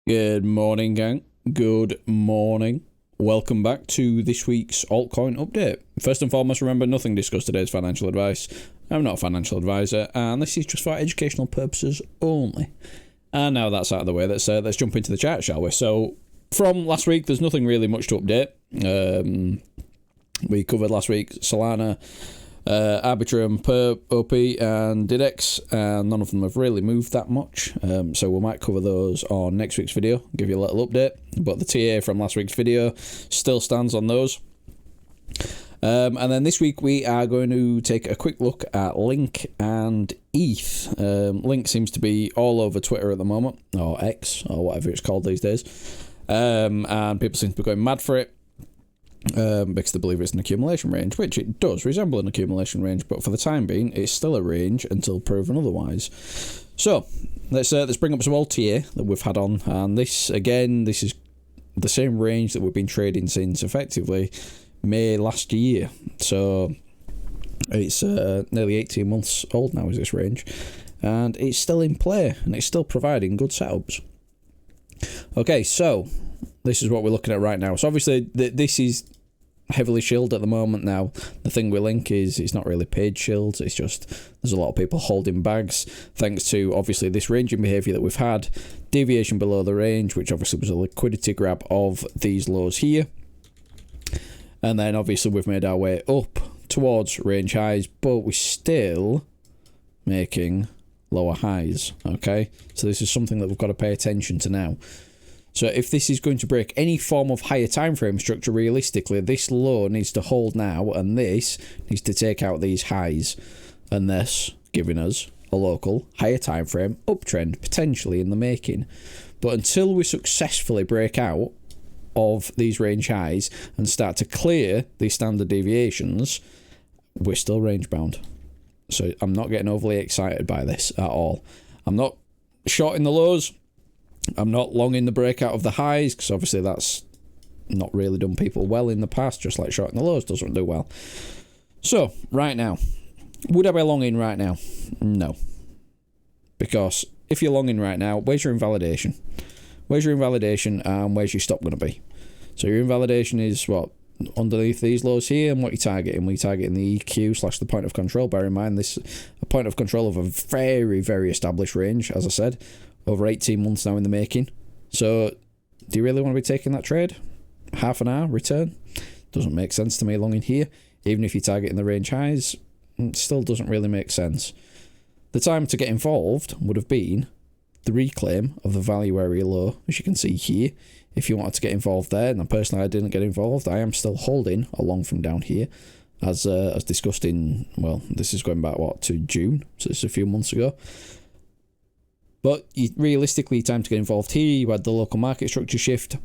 Good morning, gang. Good morning. Welcome back to this week's altcoin update. First and foremost, remember, nothing discussed today is financial advice. I'm not a financial advisor, and this is just for educational purposes only. And now that's out of the way, let's jump into the chart, shall we? So, from last week, there's nothing really much to update. We covered last week Solana, Arbitrum, Perp, OP, and Didex, and none of them have really moved that much, so we might cover those on next week's video, give you a little update, but the TA from last week's video still stands on those. And then this week we are going to take a quick look at Link and ETH. Link seems to be all over Twitter at the moment, or X, or whatever it's called these days, and people seem to be going mad for it. Because they believe it's an accumulation range, which it does resemble an accumulation range, but for the time being, it's still a range until proven otherwise. So let's bring up some old TA that we've had on, and this is the same range that we've been trading since effectively May last year. So it's nearly 18 months old now, is this range, and it's still in play, and it's still providing good setups. Okay, so this is what we're looking at right now. So obviously this is heavily shilled at the moment now. The thing with Link is it's not really paid shills, it's just there's a lot of people holding bags thanks to obviously this ranging behaviour that we've had, deviation below the range, which obviously was a liquidity grab of these lows here, and then obviously we've made our way up towards range highs, but we're still making lower highs. Okay, so this is something that we've got to pay attention to now. So if this is going to break any form of higher time frame structure, realistically, this low needs to hold now, and this needs to take out these highs, and this giving us a local higher time frame uptrend potentially in the making. But until we successfully break out of these range highs and start to clear these standard deviations, we're still range bound. So I'm not getting overly excited by this at all. I'm not shorting the lows. I'm not longing the breakout of the highs, because obviously that's not really done people well in the past, just like shorting the lows doesn't do well. So, right now, would I be longing right now? No. Because if you're longing right now, where's your invalidation? Where's your invalidation, and where's your stop going to be? So your invalidation is, what, underneath these lows here, and what you're targeting? We're targeting the EQ / the point of control. Bear in mind, this is a point of control of a very, very established range, as I said. Over 18 months now in the making. So, do you really want to be taking that trade? Half an hour return? Doesn't make sense to me longing here. Even if you're targeting the range highs, it still doesn't really make sense. The time to get involved would have been the reclaim of the value area low, as you can see here. If you wanted to get involved there, and personally I didn't get involved, I am still holding along from down here. As discussed in, well, this is going back, what, to June? So it's a few months ago. But realistically, time to get involved here. You had the local market structure shift,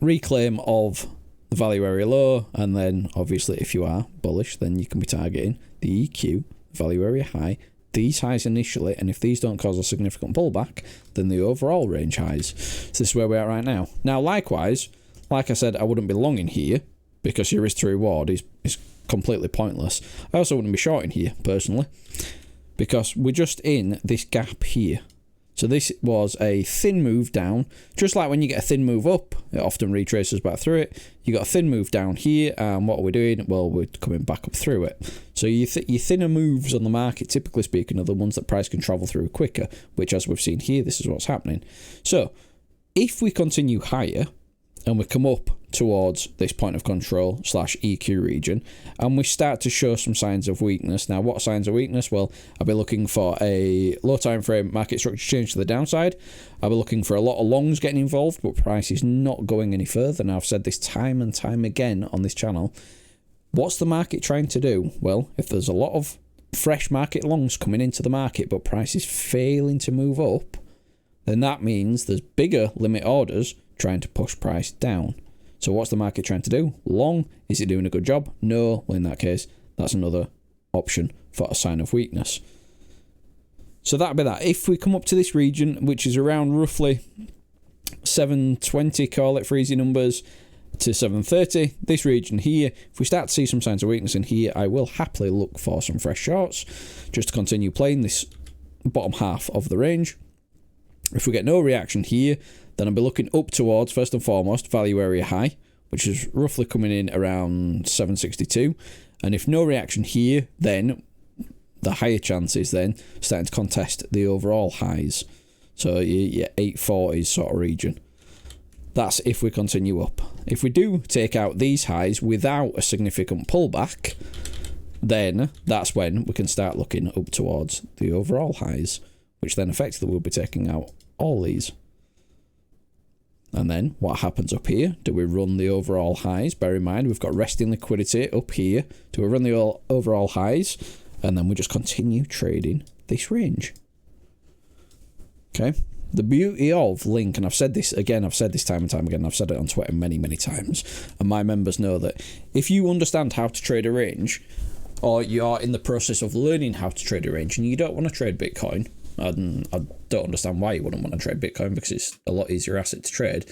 reclaim of the value area low, and then obviously if you are bullish, then you can be targeting the EQ, value area high, these highs initially, and if these don't cause a significant pullback, then the overall range highs. So this is where we're at right now. Now, likewise, like I said, I wouldn't be longing here, because your risk to reward is completely pointless. I also wouldn't be shorting here, personally, because we're just in this gap here. So this was a thin move down. Just like when you get a thin move up, it often retraces back through it. You got a thin move down here, and what are we doing? Well, we're coming back up through it. So your thinner moves on the market, typically speaking, are the ones that price can travel through quicker, which, as we've seen here, this is what's happening. So if we continue higher, and we come up towards this point of control / EQ region, and we start to show some signs of weakness. Now, what signs of weakness? Well, I'll be looking for a low time frame market structure change to the downside. I'll be looking for a lot of longs getting involved, but price is not going any further. Now, I've said this time and time again on this channel. What's the market trying to do? Well, if there's a lot of fresh market longs coming into the market, but price is failing to move up, then that means there's bigger limit orders trying to push price down. So what's the market trying to do? Long. Is it doing a good job? No. Well, in that case, that's another option for a sign of weakness. So that'd be that. If we come up to this region, which is around roughly 720, call it for easy numbers, to 730, this region here, if we start to see some signs of weakness in here, I will happily look for some fresh shorts just to continue playing this bottom half of the range. If we get no reaction here, then I'll be looking up towards, first and foremost, value area high, which is roughly coming in around 762. And if no reaction here, then the higher chance is then starting to contest the overall highs. So your 840s sort of region. That's if we continue up. If we do take out these highs without a significant pullback, then that's when we can start looking up towards the overall highs, which then effectively will be taking out all these. And then what happens up here? Do we run the overall highs? Bear in mind, we've got resting liquidity up here. Do we run the overall highs? And then we just continue trading this range. Okay. The beauty of Link, and I've said this again, I've said this time and time again, I've said it on Twitter many, many times, and my members know that if you understand how to trade a range, or you're in the process of learning how to trade a range and you don't want to trade Bitcoin, and I don't understand why you wouldn't want to trade Bitcoin because it's a lot easier asset to trade,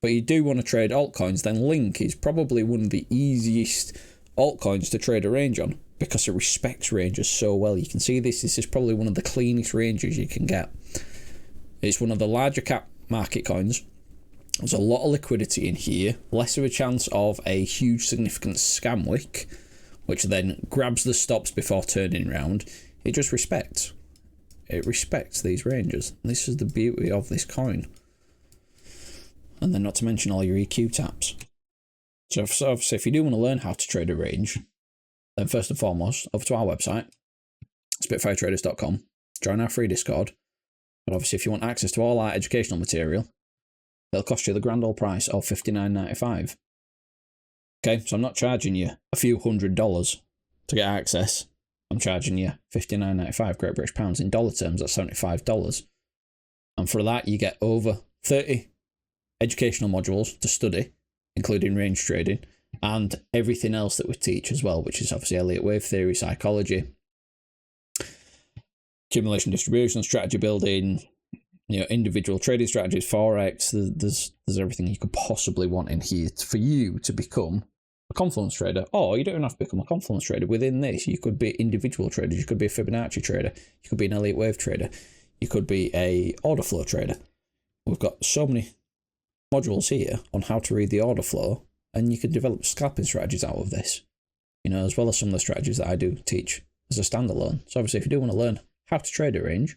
but you do want to trade altcoins, then Link is probably one of the easiest altcoins to trade a range on because it respects ranges so well. You can see this is probably one of the cleanest ranges you can get. It's one of the larger cap market coins. There's a lot of liquidity in here, less of a chance of a huge significant scam wick, which then grabs the stops before turning around. It just respects. It respects these ranges. This is the beauty of this coin. And then not to mention all your EQ taps. So obviously if you do want to learn how to trade a range, then first and foremost, over to our website, spitfiretraders.com, join our free Discord. But obviously, if you want access to all our educational material, it'll cost you the grand old price of $59.95. Okay, so I'm not charging you a few $100s to get access. I'm charging you $59.95 Great British Pounds. In dollar terms, that's $75. And for that, you get over 30 educational modules to study, including range trading, and everything else that we teach as well, which is obviously Elliott wave theory, psychology, accumulation, distribution, strategy building, individual trading strategies, forex. There's everything you could possibly want in here for you to become a confluence trader. Or you don't even have to become a confluence trader. Within this, you could be individual traders. You could be a Fibonacci trader. You could be an Elliott wave trader. You could be a order flow trader. We've got so many modules here on how to read the order flow, and you can develop scalping strategies out of this. As well as some of the strategies that I do teach as a standalone. So obviously, if you do want to learn how to trade a range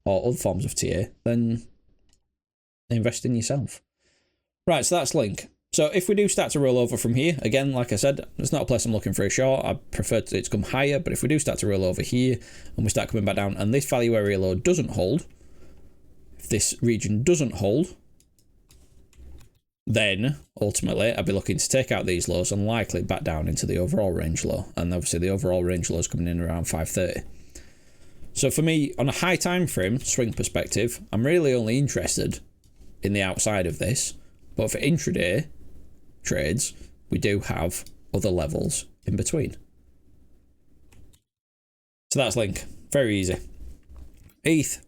or other forms of TA, then invest in yourself. Right, so that's Link. So if we do start to roll over from here, again, like I said, it's not a place I'm looking for a short. I prefer it to come higher, but if we do start to roll over here and we start coming back down and this value area low doesn't hold, if this region doesn't hold, then ultimately I'd be looking to take out these lows and likely back down into the overall range low. And obviously the overall range low is coming in around 530. So for me, on a high time frame swing perspective, I'm really only interested in the outside of this. But for intraday trades, we do have other levels in between. So that's Link. Very easy. ETH.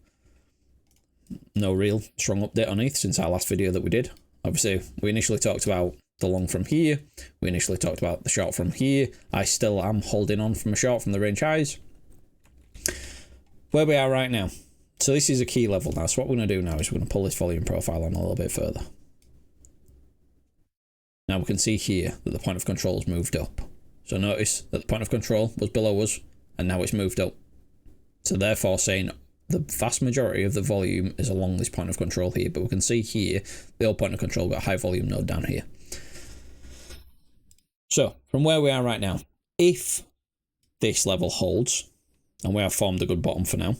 No real strong update on ETH since our last video that we did. Obviously, we initially talked about the long from here. We initially talked about the short from here. I still am holding on from a short from the range highs. Where we are right now. So this is a key level now. So what we're going to do now is we're going to pull this volume profile on a little bit further. Now we can see here that the point of control has moved up. So notice that the point of control was below us and now it's moved up. So therefore saying the vast majority of the volume is along this point of control here. But we can see here the old point of control got a high volume node down here. So from where we are right now, if this level holds, and we have formed a good bottom for now,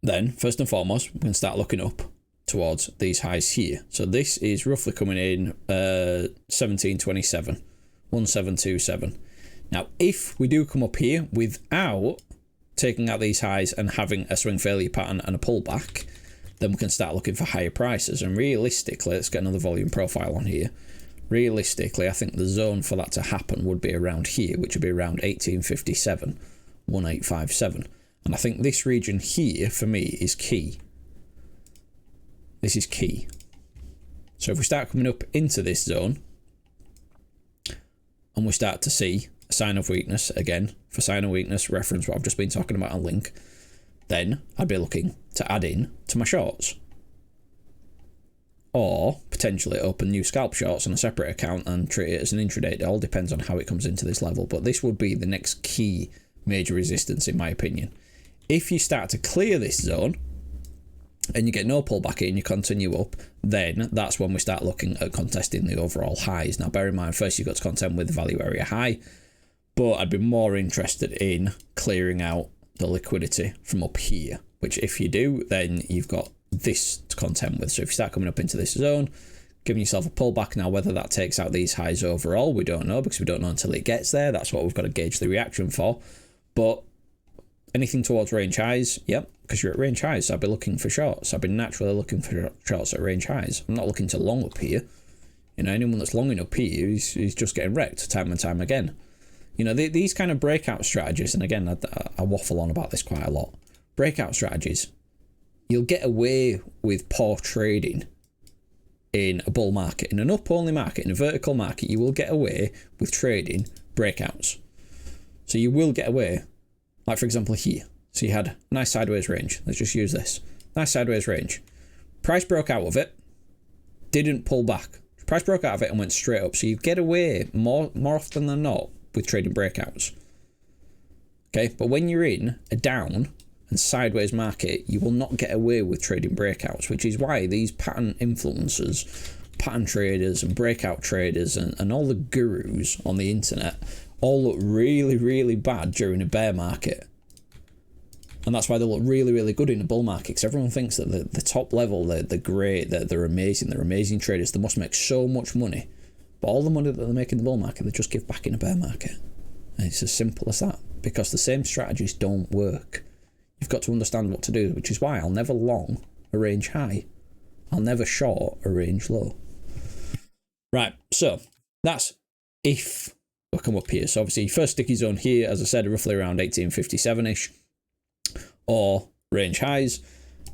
then first and foremost we can start looking up towards these highs here. So this is roughly coming in 1727, 1727. Now if we do come up here without taking out these highs and having a swing failure pattern and a pullback, then we can start looking for higher prices. And realistically, let's get another volume profile on here. Realistically, I think the zone for that to happen would be around here, which would be around 1857, 1857. And I think this region here, for me, is key. This is key. So if we start coming up into this zone, and we start to see a sign of weakness, again, for sign of weakness, reference what I've just been talking about on Link, then I'd be looking to add in to my shorts. Or potentially open new scalp shorts on a separate account and treat it as an intraday. It all depends on how it comes into this level. But this would be the next key major resistance, in my opinion. If you start to clear this zone and you get no pullback in, you continue up, then that's when we start looking at contesting the overall highs. Now, bear in mind, first you've got to contend with the value area high, but I'd be more interested in clearing out the liquidity from up here, which if you do, then you've got this to contend with. So if you start coming up into this zone, giving yourself a pullback. Now, whether that takes out these highs overall, we don't know, because we don't know until it gets there. That's what we've got to gauge the reaction for. But anything towards range highs, yep, because you're at range highs, so I'd be looking for shorts. I've been naturally looking for shorts at range highs. I'm not looking to long up here. You know, anyone that's longing up here is just getting wrecked time and time again. You know, these kind of breakout strategies, and again, I waffle on about this quite a lot. Breakout strategies, you'll get away with poor trading in a bull market. In an up-only market, in a vertical market, you will get away with trading breakouts. So you will get away, like for example here. So you had a nice sideways range. Let's just use this. Nice sideways range. Price broke out of it, didn't pull back. Price broke out of it and went straight up. So you get away more often than not with trading breakouts. Okay, but when you're in a down and sideways market, you will not get away with trading breakouts, which is why these pattern influencers, pattern traders and breakout traders and all the gurus on the internet all look really, really bad during a bear market. And that's why they look really, really good in a bull market, because everyone thinks that the top level, they're great, they're amazing traders, they must make so much money. But all the money that they make in the bull market, they just give back in a bear market. And it's as simple as that, because the same strategies don't work. You've got to understand what to do, which is why I'll never long a range high. I'll never short a range low. Right, so that's if we come up here. So obviously first sticky zone here, as I said, roughly around 1857-ish, or range highs.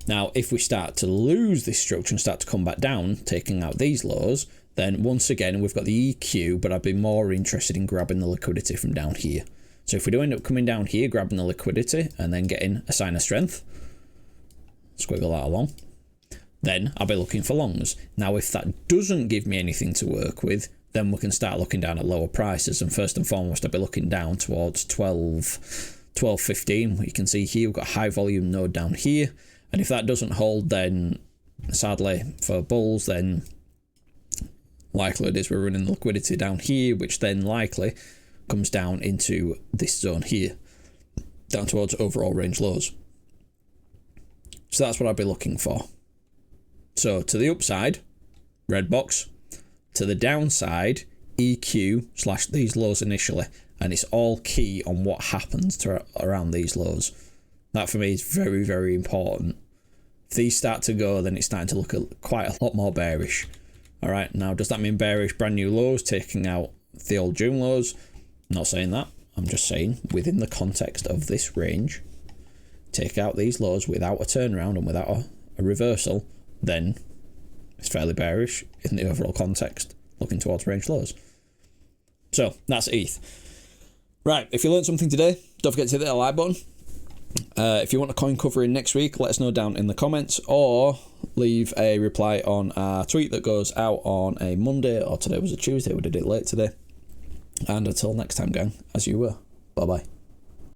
Now, if we start to lose this structure and start to come back down, taking out these lows, then once again, we've got the EQ, but I'd be more interested in grabbing the liquidity from down here. So if we do end up coming down here, grabbing the liquidity and then getting a sign of strength, squiggle that along, then I'll be looking for longs. Now, if that doesn't give me anything to work with, then we can start looking down at lower prices. And first and foremost, I'll be looking down towards 12.15. You can see here, we've got a high volume node down here. And if that doesn't hold, then sadly for bulls, then likelihood is we're running liquidity down here, which then likely comes down into this zone here, down towards overall range lows. So that's what I'd be looking for. So to the upside, red box. To the downside, EQ / these lows initially. And it's all key on what happens to around these lows. That for me is very, very important. If these start to go, then it's starting to look quite a lot more bearish. All right, now does that mean bearish brand new lows, taking out the old June lows? I'm not saying that. I'm just saying within the context of this range, take out these lows without a turnaround and without a reversal, then it's fairly bearish in the overall context, looking towards range lows. So that's ETH. Right, if you learned something today, don't forget to hit that like button. If you want a coin covering next week, let us know down in the comments, or leave a reply on our tweet that goes out on a Monday, or today was a Tuesday, we did it late today. And until next time, gang, as you were, bye-bye.